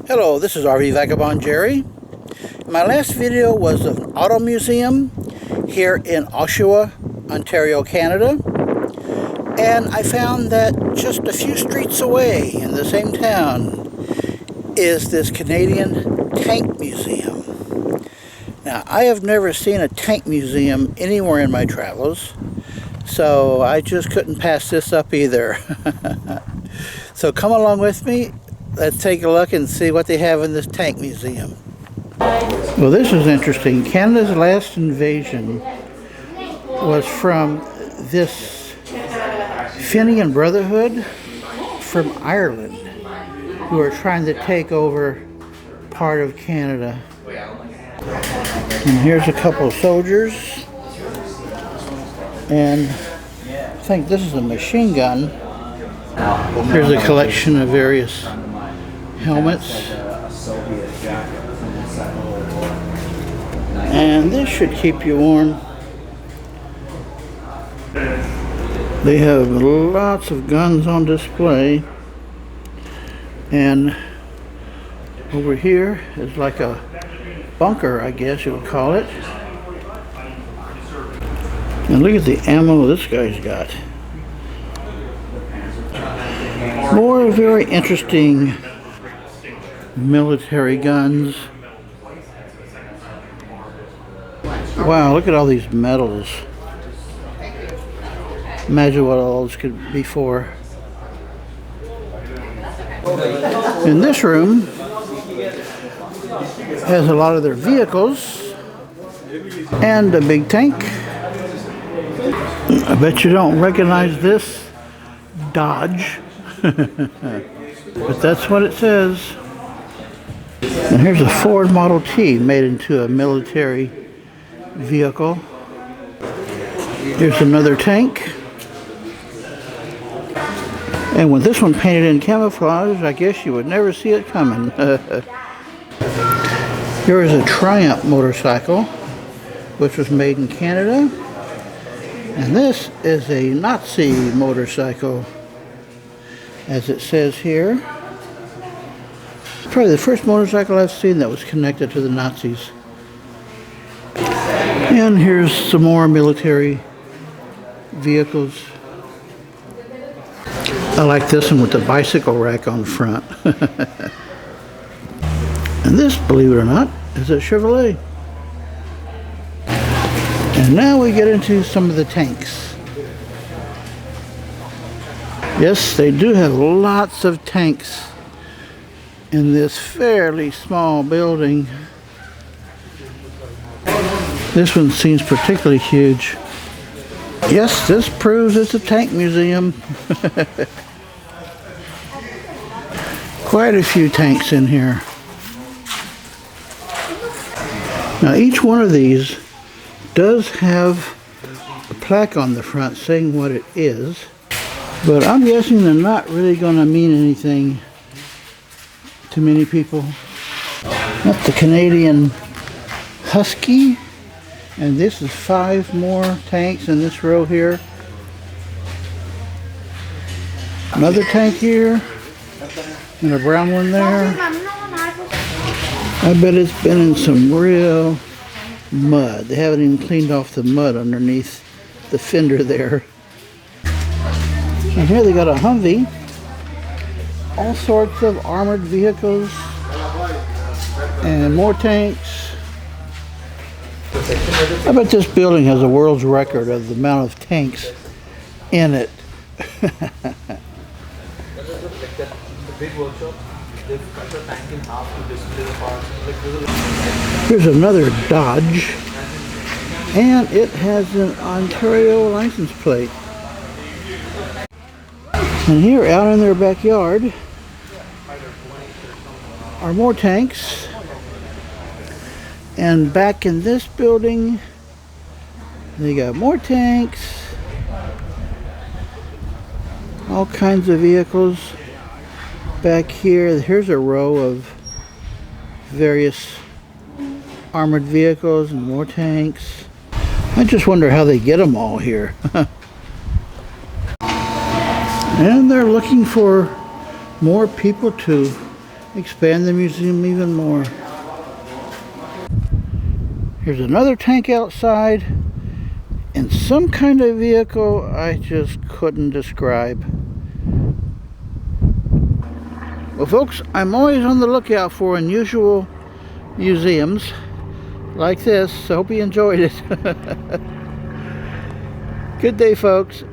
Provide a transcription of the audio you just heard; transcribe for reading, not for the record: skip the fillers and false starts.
Hello, this is RV Vagabond Jerry. My last video was of an auto museum here in Oshawa, Ontario, Canada. And I found that just a few streets away in the same town is this Canadian tank museum. Now, I have never seen a tank museum anywhere in my travels, so I just couldn't pass this up either. So come along with me. Let's take a look and see what they have in this tank museum. Well, this is interesting. Canada's last invasion was from this Fenian Brotherhood from Ireland, who are trying to take over part of Canada. And here's a couple of soldiers. And I think this is a machine gun. Here's a collection of various helmets, and this should keep you warm. They have lots of guns on display, and over here is like a bunker, I guess you would call it. And look at the ammo this guy's got. More very interesting military guns. Wow, look at all these medals. Imagine what all those could be for. In this room has a lot of their vehicles and a big tank. I bet you don't recognize this Dodge. But that's what it says. And here's a Ford Model T made into a military vehicle. Here's another tank. And with this one painted in camouflage, I guess you would never see it coming. Here is a Triumph motorcycle, which was made in Canada. And this is a Nazi motorcycle, as it says here. Probably the first motorcycle I've seen that was connected to the Nazis. And here's some more military vehicles. I like this one with the bicycle rack on front. And this, believe it or not, is a Chevrolet. And now we get into some of the tanks. Yes, they do have lots of tanks in this fairly small building. This one seems particularly huge. Yes, this proves it's a tank museum. Quite a few tanks in here. Now each one of these does have a plaque on the front saying what it is, but I'm guessing they're not really going to mean anything to many people. That's the Canadian Husky, and this is 5 more tanks in this row here. Another tank here, and a brown one there. I bet it's been in some real mud. They haven't even cleaned off the mud underneath the fender there. And here they got a Humvee. All sorts of armored vehicles and more tanks. I bet this building has a world's record of the amount of tanks in it. Here's another Dodge, and it has an Ontario license plate. And here out in their backyard are more tanks. And back in this building, they got more tanks. All kinds of vehicles. Back here, here's a row of various armored vehicles and more tanks. I just wonder how they get them all here. And they're looking for more people to expand the museum even more. Here's another tank outside in some kind of vehicle I just couldn't describe. Well, folks, I'm always on the lookout for unusual museums like this. I hope you enjoyed it. Good day, folks.